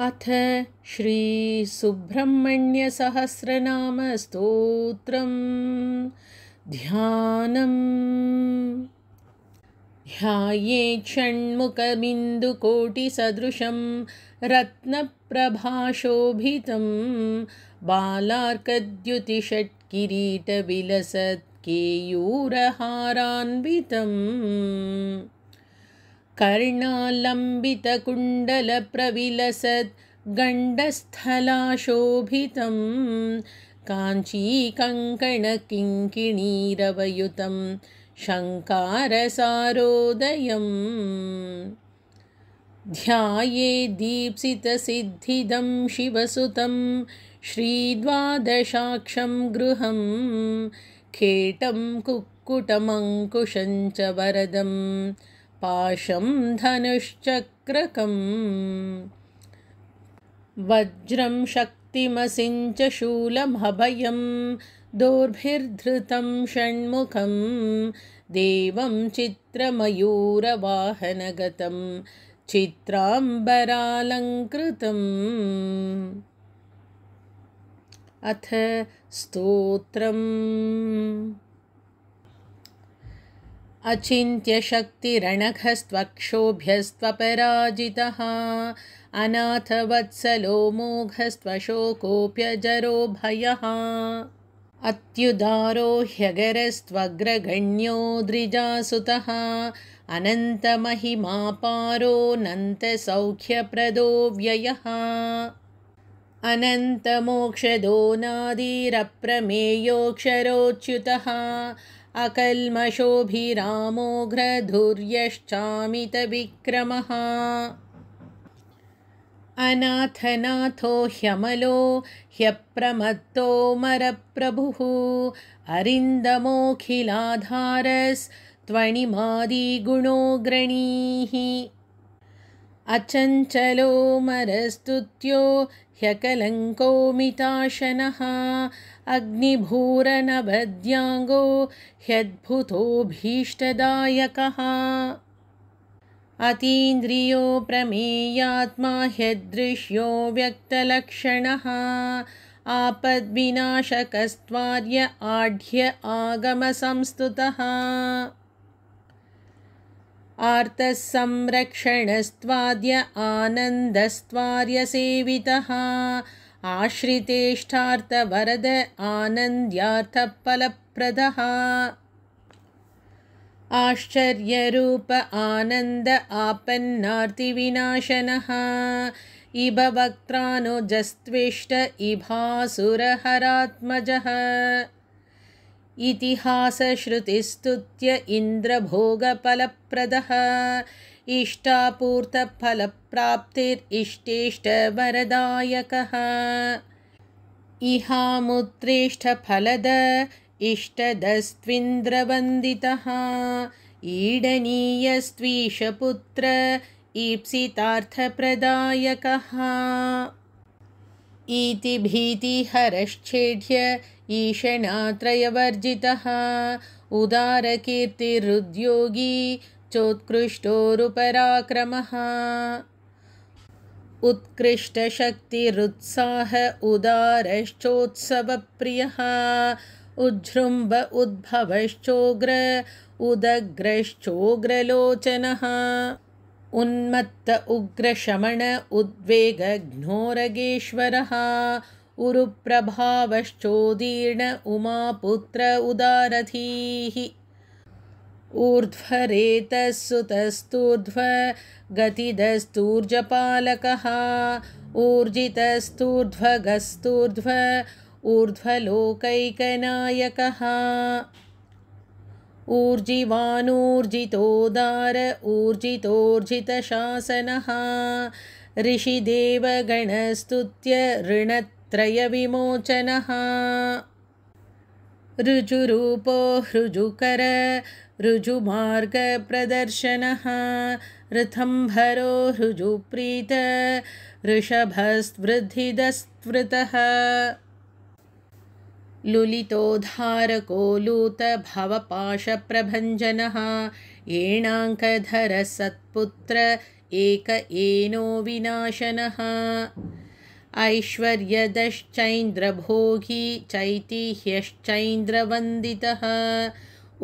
अथ श्रीसुब्रह्मण्यसहस्रनामस्तोत्रम् ध्यानम्। ध्यायेत् षण्मुखबिन्दुकोटिसदृशं रत्नप्रभाशोभितं बालार्कद्युतिषट्किरीटविलसत्केयूरहारान्वितम् कर्णालम्बितकुण्डलप्रविलसत् गण्डस्थलाशोभितं काञ्चीकङ्कणकिङ्किणीरवयुतं शङ्कारसारोदयम् ध्यायेद्दीप्सितसिद्धिदं शिवसुतं श्रीद्वादशाक्षं गृहं खेटं कुक्कुटमङ्कुशं च वरदं पाशं धनुश्चक्रकम् वज्रं शक्तिमसिञ्च शूलमभयं दोर्भिर्धृतं षण्मुखं देवं चित्रमयूरवाहनगतं चित्राम्बरालङ्कृतम्। अथ स्तोत्रम्। अचिन्त्यशक्तिरणघस्त्वक्षोभ्यस्त्वपराजितः अनाथवत्सलो मोघस्त्वशोकोऽप्यजरो भयः अत्युदारो ह्यगरस्त्वग्रगण्यो द्विजासुतः अनन्तमहिमापारोऽनन्तसौख्यप्रदो व्ययः अनन्तमोक्षदो नादिरप्रमेयोऽक्षरोच्युतः अकल्मषोऽभिरामोऽघ्रधुर्यश्चामितविक्रमः अनाथनाथो ह्यमलो ह्यप्रमत्तोऽमरप्रभुः अरिन्दमोऽखिलाधारस्त्वणिमादिगुणोऽग्रणीः अचञ्चलोऽमरस्तुत्यो ह्यकलङ्कोऽमिताशनः अग्निभूरनभद्याङ्गो ह्यद्भुतोऽभीष्टदायकः अतीन्द्रियो प्रमेयात्मा ह्यदृश्यो व्यक्तलक्षणः आपद्विनाशकस्त्वार्य आढ्य आगमसंस्तुतः आर्तः संरक्षणस्त्वाद्य आनन्दस्त्वार्यसेवितः आश्रितेष्टार्थवरद आनन्द्यार्थफलप्रदः आश्चर्यरूप आनन्द आपन्नार्तिविनाशनः इब वक्त्रानुजस्त्विष्ट इभासुरहरात्मजः इतिहासश्रुतिस्तुत्य इन्द्रभोगफलप्रदः इष्टापूर्तफलप्राप्तिरिष्टेष्टवरदायकः इहामुत्रेष्टफलद इष्टदस्त्विन्द्रवन्दितः ईडनीयस्त्वीशपुत्र ईप्सितार्थप्रदायकः इति भीतिहरश्चेढ्य ईशनात्रयवर्जितः उदारकीर्तिरुद्योगी चोत्कृष्टोरुपराक्रमः उत्कृष्टशक्तिरुत्साह उदारश्चोत्सवप्रियः उज्जृम्भ उद्भवश्चोग्र उदग्रश्चोग्रलोचनः उन्मत्त उग्रशमण उद्वेगघ्नोरगेश्वरः उरुप्रभावश्चोदीर्ण उमापुत्र उदारधीः ऊर्ध्वरेतस्सुतस्तूर्ध्व गतिदस्तूर्जपालकः ऊर्जितस्तूर्ध्वगस्तूर्ध्व ऊर्ध्वलोकैकनायकः ऊर्जिवानूर्जितोदार ऊर्जितोर्जितशासनः ऋषिदेवगणस्तुत्य ऋणत्रयविमोचनः ऋजुरूपो ऋजुकर ऋजुमार्गप्रदर्शनः ऋतम्भरो ऋजुप्रीत ऋषभस्वृद्धिदस्वृतः लुलितोद्धारको लूतभवपाशप्रभञ्जनः येणाङ्कधर सत्पुत्र एक एनो विनाशनः ऐश्वर्यदश्चैन्द्रभोगी चैतिह्यश्चैन्द्रवन्दितः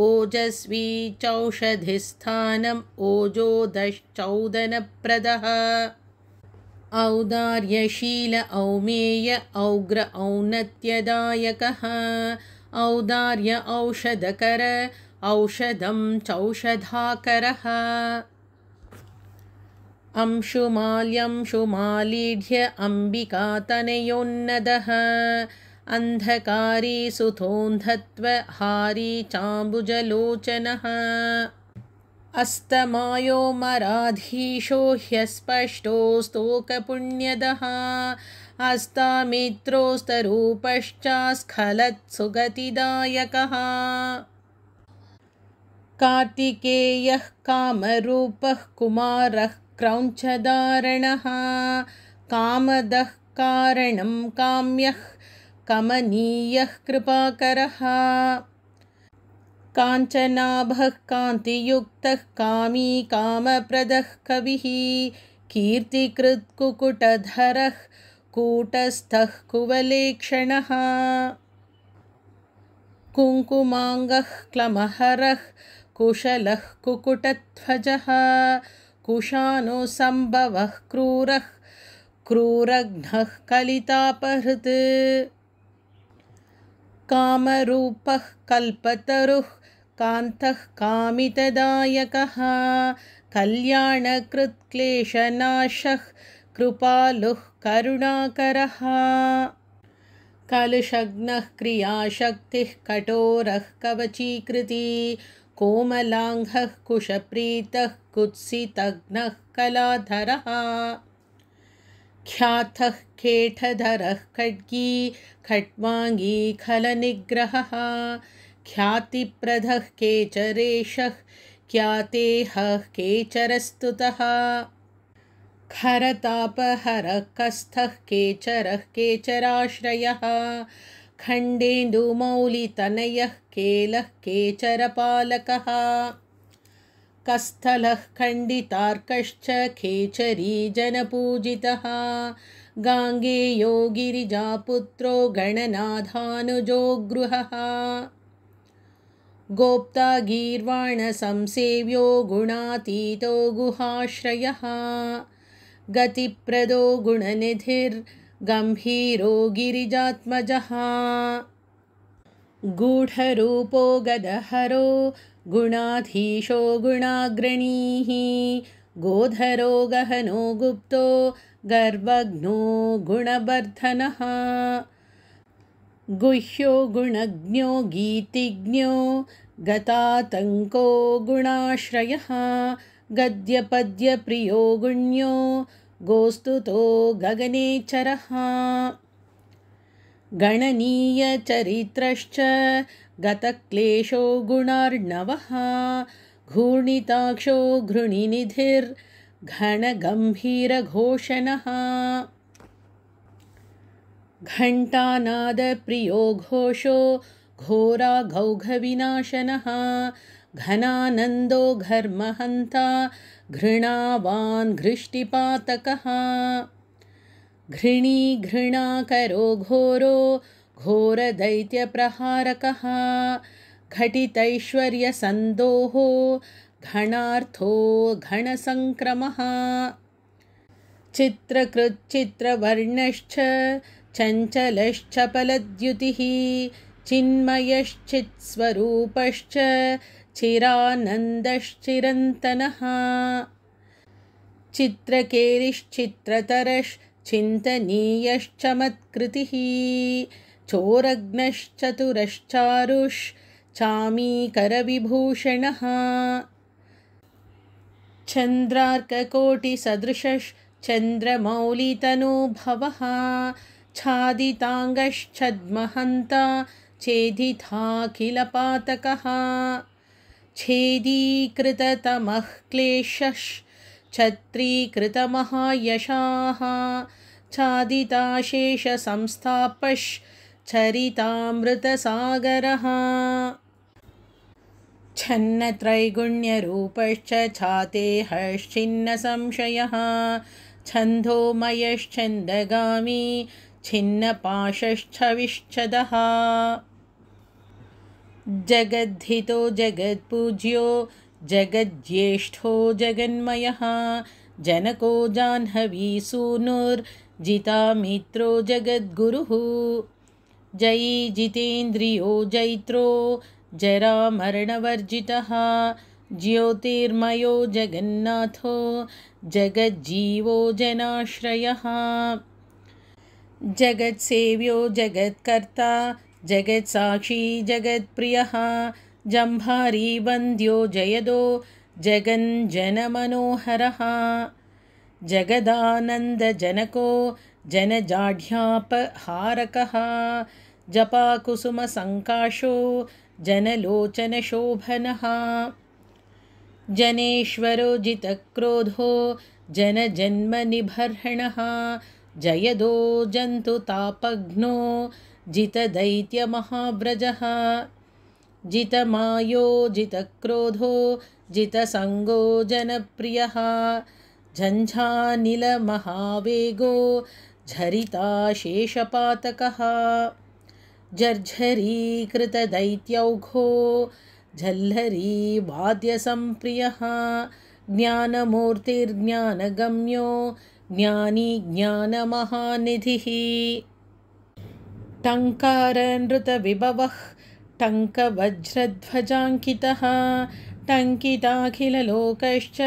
ओजस्वी चौषधिस्थानम् ओजोदश्चौदनप्रदः औदार्यशील औमेय औग्र औन्नत्यदायकः औदार्य औषधकर औषधं चौषधाकरः अंशुमाल्यंशुमालीढ्य अम्बिकातनयोन्नदः अन्धकारी सुतोन्धत्वहारी चाम्बुजलोचनः अस्तमायो मराधीशो ह्यस्पष्टो स्तोकपुण्यदः हस्तामित्रोस्तरूपश्चास्खलत्सुगतिदायकः कार्तिकेयः कामरूपः कुमारः क्रौञ्चधारणः कामदः कारणं काम्यः कमनीयः कृपाकरः काञ्चनाभः कान्तियुक्तः कामी कामप्रदः कविः कीर्तिकृत्कुकुटधरः कूटस्थः कुवलेक्षणः कुङ्कुमाङ्गः क्लमहरः कुशलः कुकुटध्वजः कुशानुसम्भवः क्रूरः क्रूरघ्नः कलितापहृत् कामरूपः कल्पतरुः कान्तः कामितदायकः कल्याणकृत्क्लेशनाशः कृपालुः करुणाकरः कलुषघ्नः क्रियाशक्तिः कठोरः कवचीकृती कोमलाङ्गः कुशप्रीतः कुत्सितघ्नः कलाधरः ख्यातः खेटधरः खड्गी खट्वाङ्गी खलनिग्रहः ख्यातिप्रदः केचरेशः ख्यातेहः केचरस्तुतः खरतापहरः कस्थः केचरः केचराश्रयः खण्डेन्दुमौलितनयः केलः केचरपालकः कस्थलः खण्डितार्कश्च खेचरी जनपूजितः गाङ्गेयो गिरिजापुत्रो गणनाथानुजो गृहः गोप्ता गीर्वाणसंसेव्यो गुणातीतो गुहाश्रयः गतिप्रदो गुणनिधिर्गम्भीरो गिरिजात्मजः गूढरूपो गदहरो गुणाधीशो गुणाग्रणीः गोधरो गहनो गुप्तो गर्वघ्नो गुणवर्धनः गुह्यो गुणज्ञो गीतिज्ञो गतातङ्को गुणाश्रयः गद्यपद्यप्रियो गुण्यो गोस्तुतो गगनेचरः गणनीयचरित्रश्च गतक्लेशो गुणार्णवः घूर्णिताक्षो घृणिनिधिर्घनगम्भीरघोषणः घण्टानादप्रियो घोषो घोराघौघविनाशनः घनानन्दो घर्महन्ता घृणावान् घृष्टिपातकः घृणाकरो घोरो घोरदैत्यप्रहारकः घटितैश्वर्यसन्दोहो घणार्थो घणसङ्क्रमः चित्रकृच्चित्रवर्णश्च चञ्चलश्चपलद्युतिः चिन्मयश्चित्स्वरूपश्च चिरानन्दश्चिरन्तनः चित्रकेलिश्चित्रतरश्चिन्तनीयश्चमत्कृतिः चोरग्नश्चतुरश्चारुश्चामीकरविभूषणः चन्द्रार्ककोटिसदृशश्चन्द्रमौलितनूभवः छादिताङ्गश्छद्महन्ता छेदिताखिलपातकः छेदीकृततमः क्लेशश्छत्रीकृतमहायशाः छादिताशेषसंस्थापश्चरितामृतसागरः छन्नत्रैगुण्यरूपश्च छाते हश्चिन्न संशयः छन्दोमयश्छन्दगामी छिन्नपाशश्छविश्चदः जगद्धितो जगत्पूज्यो जगज्येष्ठो जगन्मयः जनको जाह्नवीसूनुर्जितामित्रो जगद्गुरुः जयी जितेन्द्रियो जैत्रो जरामरणवर्जितः ज्योतिर्मयो जगन्नाथो जगज्जीवो जनाश्रयः जगत्सेव्यो जगत्कर्ता जगत्साक्षी जगत्प्रियः जम्भारी वन्द्यो जयदो जगञ्जनमनोहरः जगदानन्दजनको जनजाढ्यापहारकः जपाकुसुमसङ्काशो जनलोचनशोभनः जनेश्वरो जितक्रोधो जनजन्मनिबर्हणः जयदो जन्तुतापघ्नो जितदैत्यमहाव्रजः जितमायो जितक्रोधो जितसङ्गो जनप्रियः झञ्झानिलमहावेगो झरिताशेषपातकः जर्झरीकृतदैत्यौघो झल्लरीवाद्यसंप्रियः ज्ञानमूर्तिर्ज्ञानगम्यो ज्ञानी ज्ञानमहानिधिः टङ्कारनृतविभवः टङ्कवज्रध्वजाङ्कितः टङ्किताखिललोकश्च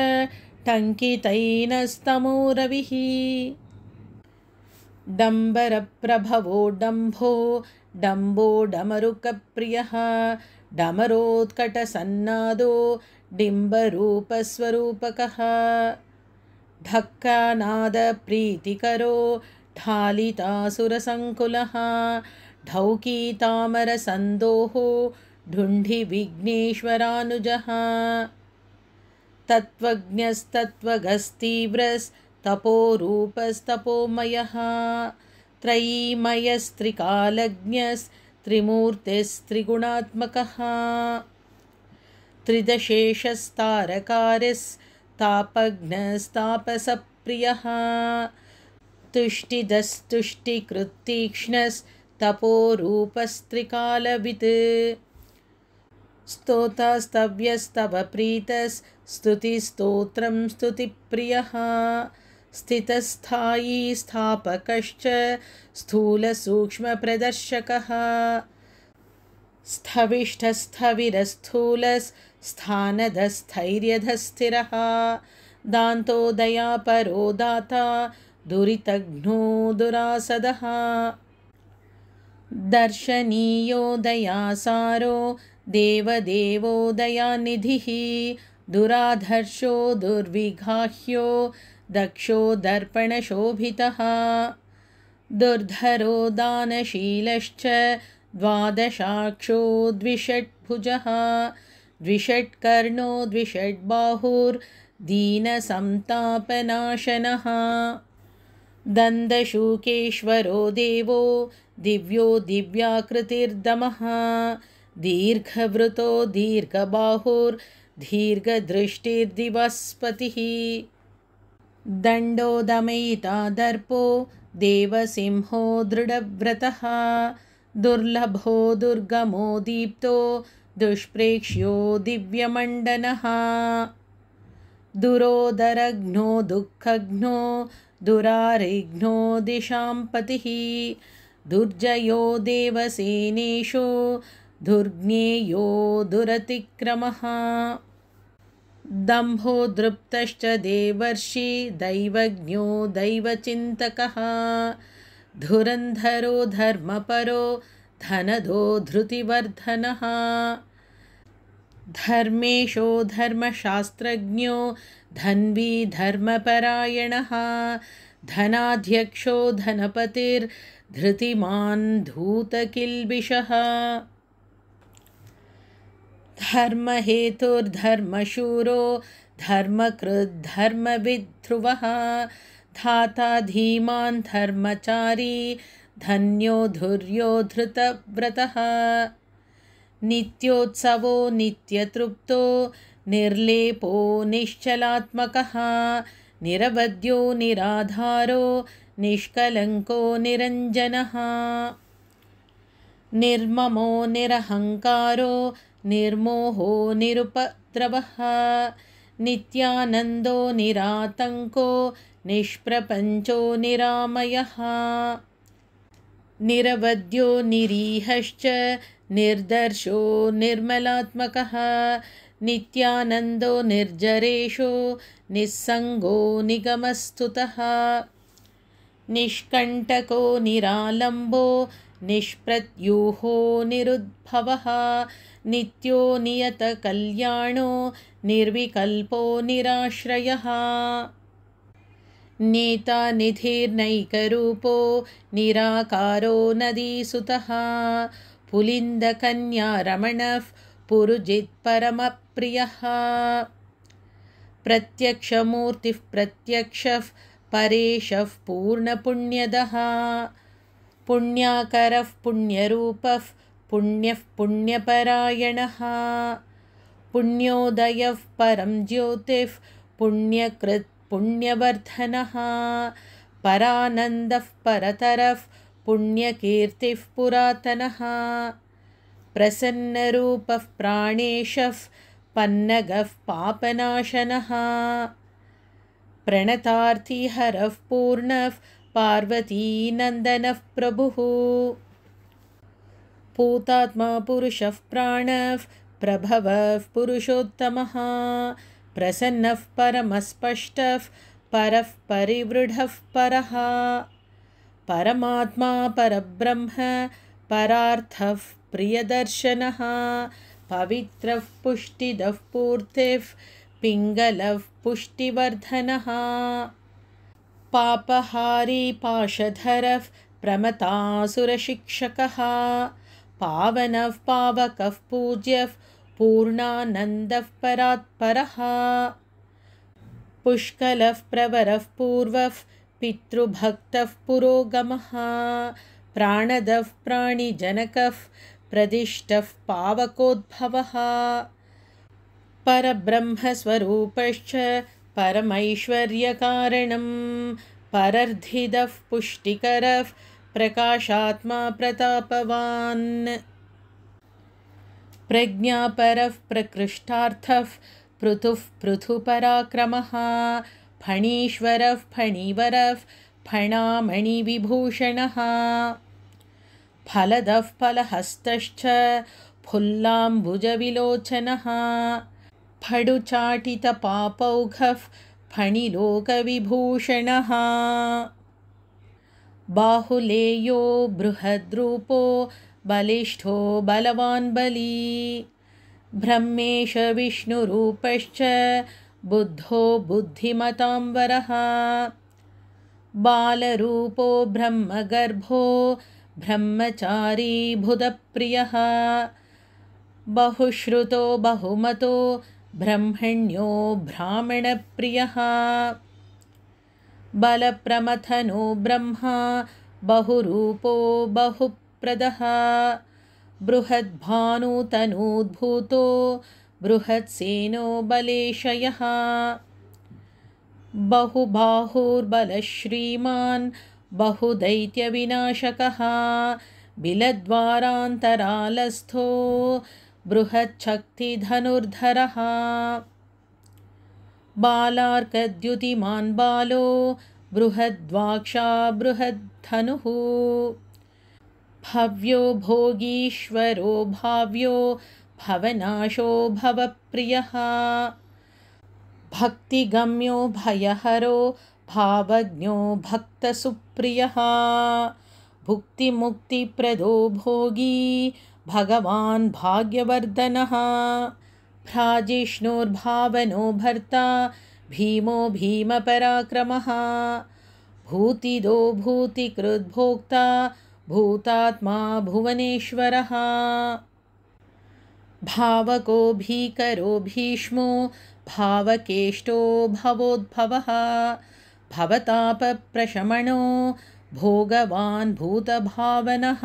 टङ्कितैनस्तमोरविः डम्बरप्रभवो डम्भो डम्बो डमरुकप्रियः डमरोत्कटसन्नादो डिम्बरूपस्वरूपकः ढक्कानादप्रीतिकरो ढालितासुरसङ्कुलः ढौकीतामरसन्दोहो ढुण्ढिविघ्नेश्वरानुजः तत्त्वज्ञस्तत्त्वगस्तीव्रस्तपोरूपस्तपोमयः त्रयीमयस्त्रिकालज्ञस्त्रिमूर्तिस्त्रिगुणात्मकः त्रिदशेषस्तारकारिस्तापघ्नस्तापसप्रियः तुष्टिदस्तुष्टिकृत्तीक्ष्णस्तपोरूपस्त्रिकालवित् स्तोतास्तव्यस्तवप्रीतस्तुतिस्तोत्रं स्तुतिप्रियः स्थितस्थायी स्थापकश्च स्थूलसूक्ष्मप्रदर्शकः स्थविष्ठस्थविरस्थूलस्थानधस्थैर्यधस्थिरः दान्तोदयापरो दाता दुरितघ्नो दुरासदः दर्शनीयो दयासारो देवदेवो दयानिधिः दुराधर्षो दुर्विगाह्यो दक्षो दर्पणशोभितः दुर्धरो दानशीलश्च द्वादशाक्षो द्विषट्भुजः द्विषट्कर्णो द्विषट्बाहुर्दीनसन्तापनाशनः दन्दशूकेश्वरो देवो दिव्यो दिव्याकृतिर्दमः दीर्घवृतो दीर्घबाहुर्दीर्घदृष्टिर्दिवस्पतिः दण्डो दमयिता दर्पो देवसिंहो दृढव्रतः दुर्लभो दुर्गमो दीप्तो दुष्प्रेक्ष्यो दिव्यमण्डनः दुरोदरघ्नो दुःखघ्नो दुरारिघ्नो दिशाम्पतिः दुर्जयो देवसेनेशो दुर्ज्ञेयो दुरतिक्रमः दम्भो दृप्तश्च देवर्षि दैवज्ञो दैवचिन्तकः धुरन्धरो धर्मपरो धनदो धृतिवर्धनः धर्मेशो धर्मशास्त्रज्ञो धन्वी धर्मपरायणः धनाध्यक्षो धनपतिर्धृतिमान् धूतकिल्बिषः धर्महेतुर्धर्मशूरो धर्मकृद्धर्मविद्ध्रुवः धाता धीमान् धर्मचारी धन्यो धुर्यो धृतव्रतः नित्योत्सवो नित्यतृप्तो निर्लेपो निश्चलात्मकः निरवध्यो निराधारो निष्कलङ्को निरञ्जनः निर्ममो निरहङ्कारो निर्मोहो निरुपद्रवः नित्यानन्दो निरातङ्को निष्प्रपञ्चो निरामयः निरवध्यो निरीहश्च निर्दर्शो निर्मलात्मकः नित्यानन्दो निर्जरेषो निस्सङ्गो निगमस्तुतः निष्कण्टको निरालम्बो निष्प्रत्यूहो निरुद्भवः नित्यो नियतकल्याणो निर्विकल्पो निराश्रयः नेता निधिर्नैकरूपो निराकारो नदीसुतः पुलिन्दकन्यारमणः पुरुजित्परमप्रियः प्रत्यक्षमूर्तिः प्रत्यक्षः परेशः पूर्णपुण्यदः पुण्याकरः पुण्यरूपः पुण्यः पुण्यपरायणः पुण्योदयः परं ज्योतिः पुण्यकृत् पुण्यवर्धनः परानन्दः परतरः पुण्यकीर्तिः पुरातनः प्रसन्नरूपः प्राणेशः पन्नगः पापनाशनः प्रणतार्तिहरः पूर्णः पार्वतीनन्दनः प्रभुः पूतात्मा पुरुषः प्राणः प्रभवः पुरुषोत्तमः प्रसन्नः परमस्पष्टः परः परिवृढः परः परमात्मा परब्रह्म परार्थः प्रियदर्शनः पवित्रः पुष्टिदः पूर्तिः पिङ्गलः पुष्टिवर्धनः पापहारी पाशधरः प्रमथासुरशिक्षकः पावनः पावकः पूज्यः पूर्णानन्दः परात्परः पुष्कलः प्रवरः पूर्वः पितृभक्तः पुरोगमः प्राणदः प्राणिजनकः प्रदिष्टः पावकोद्भवः परब्रह्मस्वरूपश्च परमैश्वर्यकारणं परर्धिदः पुष्टिकरः प्रकाशात्मा प्रतापवान् प्रज्ञापरः प्रकृष्टार्थः पृथुः पृथुपराक्रमः फणीश्वरः फणिवरः फणामणिविभूषणः फलदः फलहस्तश्च फुल्लाम्बुजविलोचनः फडुचाटितपापौघः फणिलोकविभूषणः बाहुलेयो बृहद्रूपो बलिष्ठो बलवान् बली ब्रह्मेश विष्णुरूपश्च बुद्धो बुद्धिमतां वरः बालरूपो ब्रह्मगर्भो ब्रह्मचारी बुधप्रियः बहुश्रुतो बहुमतो ब्रह्मण्यो ब्राह्मणप्रियः बलप्रमथनो ब्रह्मा बहुरूपो बहुप्रदः बृहद्भानुतनूद्भूतो बृहत्सेनो बलेशयः बहुबाहुर्बलश्रीमान् बहुदैत्यविनाशकः बिलद्वारान्तरालस्थो बृहच्छक्तिधनुर्धरः बालार्कद्युतिमान् बालो बृहद्वाक्षा बृहद्धनुः भव्यो भोगीश्वरो भाव्यो भवनाशो भवप्रियः भक्तिगम्यो भयहरो भावज्ञो भक्तसुप्रियः भुक्तिमुक्तिप्रदो भोगी भगवान् भाग्यवर्धनः भ्राजिष्णुर्भावनो भर्ता भीमो भीमपराक्रमः भूतिदो भूतिकृद्भोक्ता भूतात्मा भुवनेश्वरः भावको भीकरो भीष्मो भावकेष्टो भवोद्भवः भवतापप्रशमनो भोगवान् भूतभावनः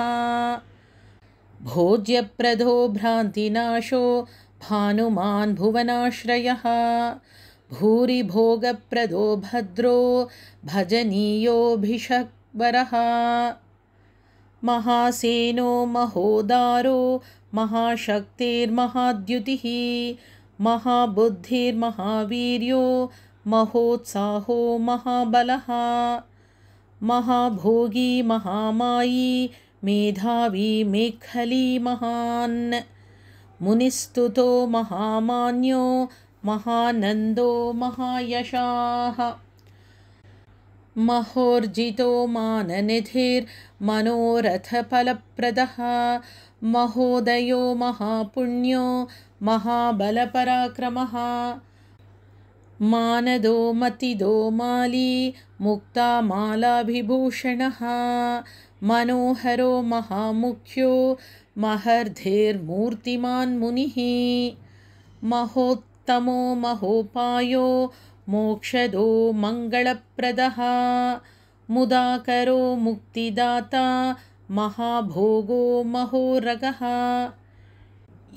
भोज्यप्रदो भ्रान्तिनाशो भानुमान् भुवनाश्रयः भूरिभोगप्रदो भद्रो भजनीयोऽभिषक्वरः महासेनो महोदारो महाशक्तिर्महाद्युतिः महाबुद्धिर्महावीर्यो महोत्साहो महाबलः महाभोगी महामायी मेधावी मेखली महान् मुनिस्तुतो महामान्यो महानन्दो महायशाः महोर्जितो माननिधिर्मनोरथफलप्रदः महोदयो महापुण्यो महाबलपराक्रमः मानदो मतिदो माली मुक्तामालाभिभूषणः मनोहरो महामुख्यो महर्धिर्मूर्तिमान् मुनिः महोत्तमो महोपायो मोक्षदो मङ्गलप्रदः मुदाकरो मुक्तिदाता महाभोगो महोरगः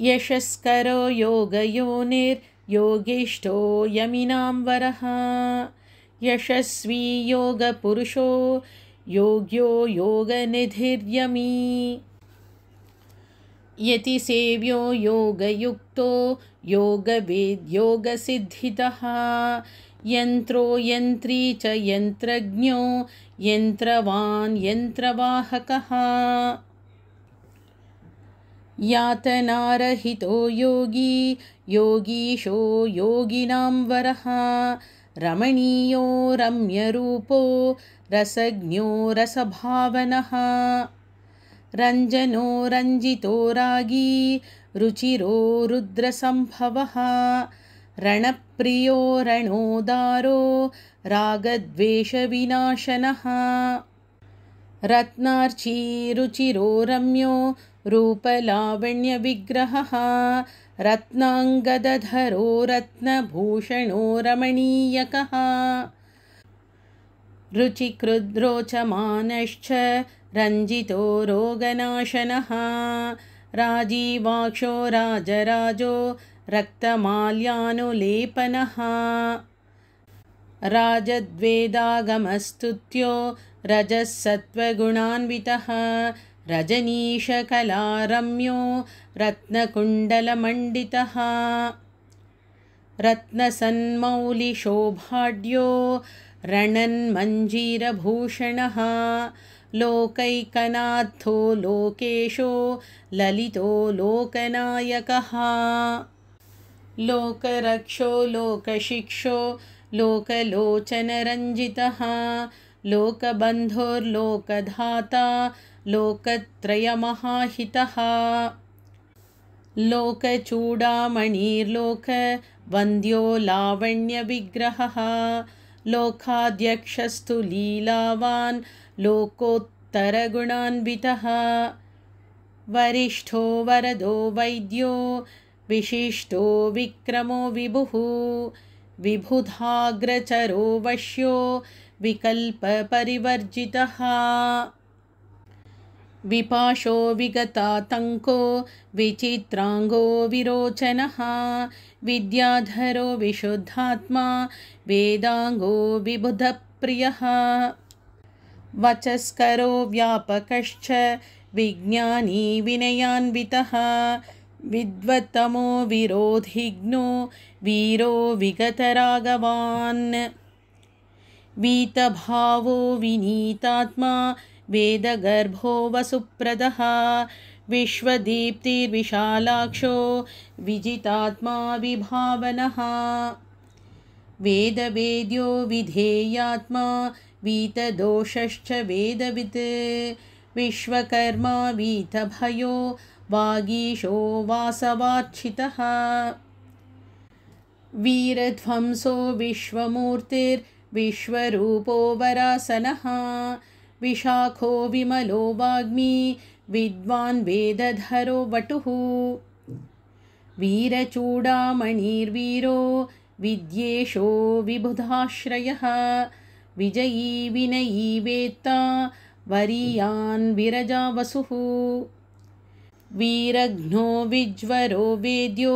यशस्करो योगयोनिर्योगिष्ठो यमिनां वरः यशस्वी योगपुरुषो योग्यो योगनिधिर्यमी यतिसेव्यो योगयुक्तो योगवेद्योगसिद्धितः यन्त्रो यन्त्री च यन्त्रज्ञो यन्त्रवान् यन्त्रवाहकः यातनारहितो योगी योगीशो योगिनां वरः रमणीयो रम्यरूपो रसज्ञो रसभावनः रञ्जनो रञ्जितो रागी रुचिरो रुद्रसम्भवः रणप्रियो रणोदारो रागद्वेषविनाशनः रत्नार्ची रुचिरो रम्यो रूपलावण्यविग्रहः रत्नाङ्गदधरो रत्नभूषणो रमणीयकः रुचिकृद्रोचमानश्च रञ्जितो रोगनाशनः राजीवाक्षो राजराजो रक्तमाल्यानुलेपनः राजद्वेदागमस्तुत्यो रजःसत्त्वगुणान्वितः रजनीशकलारम्यो रत्नकुण्डलमण्डितः रत्नसन्मौलिशोभाढ्यो रणन्मञ्जीरभूषणः लोकैकनाथो लोकेशो ललितो लोकनायकः लोकरक्षो लोकशिक्षो लोकलोचनरञ्जितः लोकबन्धुर्लोकधाता लोकत्रयमहाहितः लोकचूडामणिर्लोकवन्द्यो लावण्यविग्रहः लोकाध्यक्षस्तु लीलावान् लोकोत्तरगुणान्वितः वरिष्ठो वरदो वैद्यो विशिष्टो विक्रमो विभुः विबुधाग्रचरो वश्यो विकल्पपरिवर्जितः विपाशो विगतातङ्को विचित्राङ्गो विरोचनः विद्याधरो विशुद्धात्मा वेदाङ्गो विबुधप्रियः वचस्करो व्यापकश्च विज्ञानी विनयान्वितः विद्वत्तमो विरोधिज्ञो वीरो विगतरागवान् वीतभावो विनीतात्मा वेदगर्भो वसुप्रदः विश्वदीप्तिर्विशालाक्षो विजितात्मा विभावनः वेदवेद्यो विधेयात्मा वीतदोषश्च वेदवित् विश्वकर्मा वीतभयो वागीशो वासवार्चितः वीरध्वंसो विश्वमूर्तिर्विश्वरूपो वरासनः विशाखो विमलो वाग्मी विद्वान् वेदधरो वटुः वीरचूडामणिर्वीरो विद्येशो विबुधाश्रयः विजयी विनयी वेत्ता वरीयान् विरजावसुः वीरघ्नो विज्वरो वेद्यो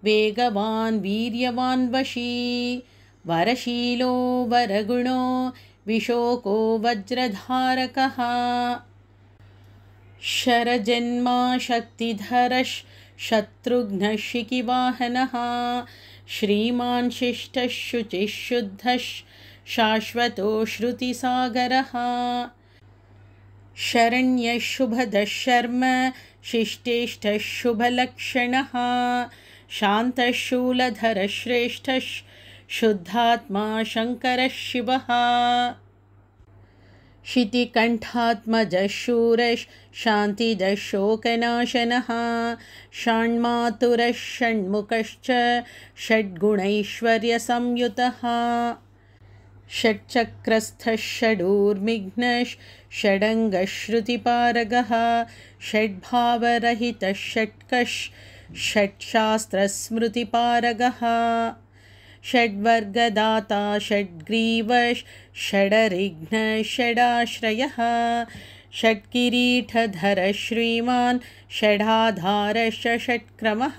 वेगवान् वीर्यवान् वशी वरशीलो वरगुणो विशोको वज्रधारकः शरजन्मा शक्तिधरः शत्रुघ्नः शिखिवाहनः श्रीमान् शिष्टः शुचिः शुद्धः शाश्वतो श्रुतिसागरः शरण्यः शुभदः शर्म शिष्टेष्टः शुभलक्षणः शान्तः शूलधरः श्रेष्ठः शुद्धात्मा शङ्करः शिवः शितिकण्ठात्मजः शूरः शान्तिदः शोकनाशनः षण्मातुरः षण्मुखश्च षड्गुणैश्वर्यसंयुतः षट्चक्रस्थः षडूर्मिघ्नः षडङ्गः श्रुतिपारगः षड्भावरहितः षट्कः षट्शास्त्रस्मृतिपारगः षड्वर्गदाता षड्ग्रीवः षडरिघ्नः षडाश्रयः षट्किरीटधरः श्रीमान् षडाधारश्च षट्क्रमः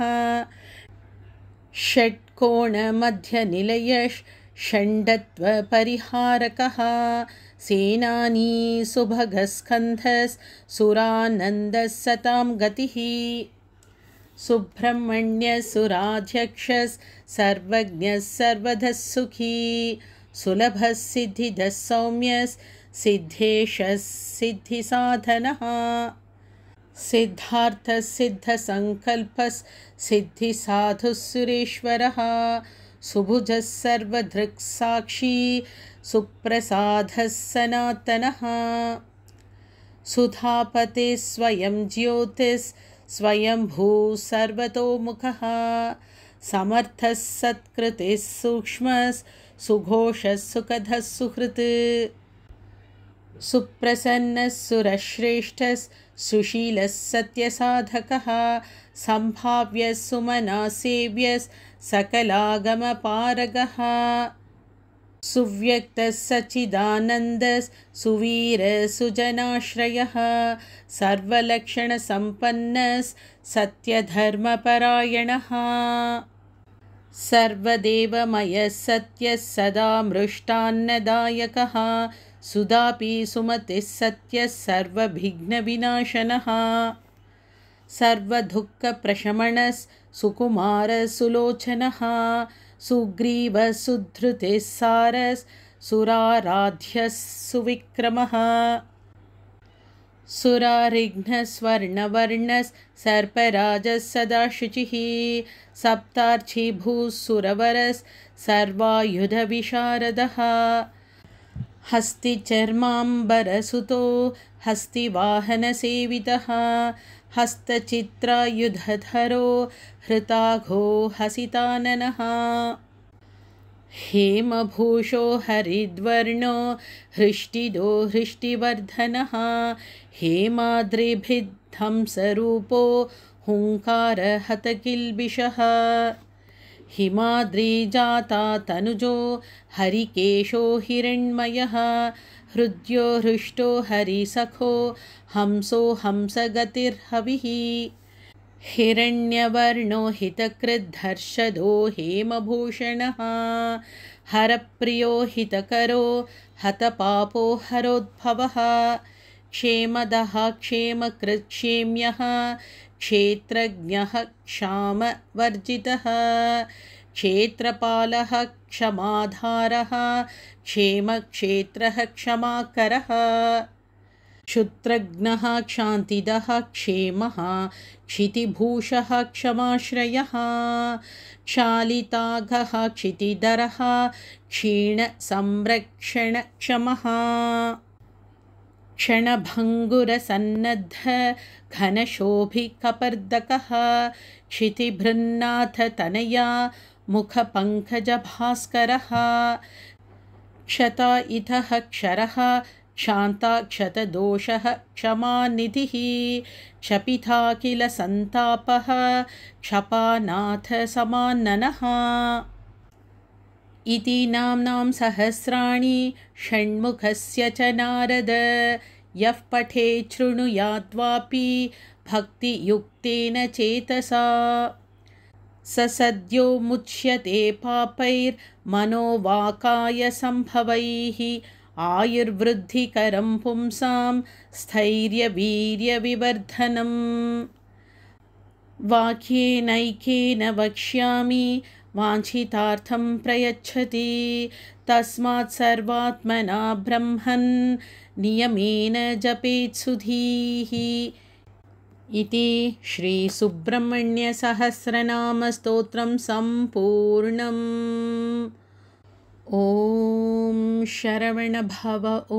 षट्कोणमध्यनिलयः षण्डत्वपरिहारकः सेनानी सुभगस्कन्धः सुरानन्दः सतां गतिः सुब्रह्मण्यः सुराध्यक्षः सर्वज्ञः सर्वतः सुखी सुलभः सिद्धिदः सौम्यः सिद्धेशः सिद्धिसाधनः सिद्धार्थः सिद्धसङ्कल्पः सिद्धिसाधुः सुरेश्वरः सुभुजः सर्वदृक्साक्षी सुप्रसादः सनातनः सुधापते स्वयं ज्योतिः स्वयंभू सर्वतोमुखः समर्थः सत्कृतिः सूक्ष्मः सुघोषः सुखदः सुहृत् सुप्रसन्नः सुरश्रेष्ठः सुशीलः सत्यसाधकः सम्भाव्यः सुमनः सेव्यः सकलागमपारगः सुव्यक्तः सच्चिदानन्दः सुवीरः सुजनाश्रयः सर्वलक्षणसम्पन्नः सत्यधर्मपरायणः सर्वदेवमयः सत्यः सदा मृष्टान्नदायकः सुदापि सुमतिः सत्यः सर्वविघ्नविनाशनः सर्वदुःखप्रशमनः सुकुमारः सुलोचनः सुग्रीवः सुधृतिः सारः सुराराध्यः सुविक्रमः सुरारिघ्नः स्वर्णवर्णः सर्पराजः सदा शुचिः सप्तार्चिभूः सुरवरः सर्वायुधविशारदः हस्तिचर्माम्बरसुतो हस्तिवाहनसेवितः हस्तचित्रायुधधरो हृताघो हसिताननः हेमभूषो हरिद्वर्णो हृष्टिदो हृष्टिवर्धनः हेमाद्रिभिद्धंसरूपो हुङ्कारहतकिल्बिषः हिमाद्रिजाता तनुजो हरिकेशो हिरण्मयः हृद्यो हृष्टो हरिसखो हंसो हंसगतिर्हविः हिरण्यवर्णो हितकृद्धर्षदो हेमभूषणः हरप्रियो हितकरो हतपापो हरोद्भवः क्षेमदः क्षेमकृत्क्षेम्यः क्षेत्रज्ञः क्षामवर्जितः क्षेत्रपालः क्षमाधारः क्षेमक्षेत्रः क्षमाकरः क्षुत्रघ्नः क्षान्तिदः क्षेमः क्षितिभूषः क्षमाश्रयः क्षालिताघः क्षितिधरः क्षीणसंरक्षणक्षमः क्षणभङ्गुरसन्नद्ध घनशोभिकपर्दकः क्षितिभृन्नाथतनया मुखपङ्कजभास्करः क्षता इतः क्षरः क्षान्ताक्षतदोषः क्षमानिधिः क्षपिताखिल सन्तापः क्षपानाथ समाननः इति नाम्नां सहस्राणि षण्मुखस्य च नारद यः पठेत् शृणुयाद्वापि भक्तियुक्तेन चेतसा स सद्यो मुच्यते पापैर्मनोवाकायसम्भवैः आयुर्वृद्धिकरं पुंसां स्थैर्यवीर्यविवर्धनम् वाक्येनैकेन वक्ष्यामि वाञ्छितार्थं प्रयच्छति तस्मात् सर्वात्मना ब्रह्मन् नियमेन जपेत् सुधीः इति श्रीसुब्रह्मण्यसहस्रनामस्तोत्रं सम्पूर्णम्। ॐ शरवणभव। ॐ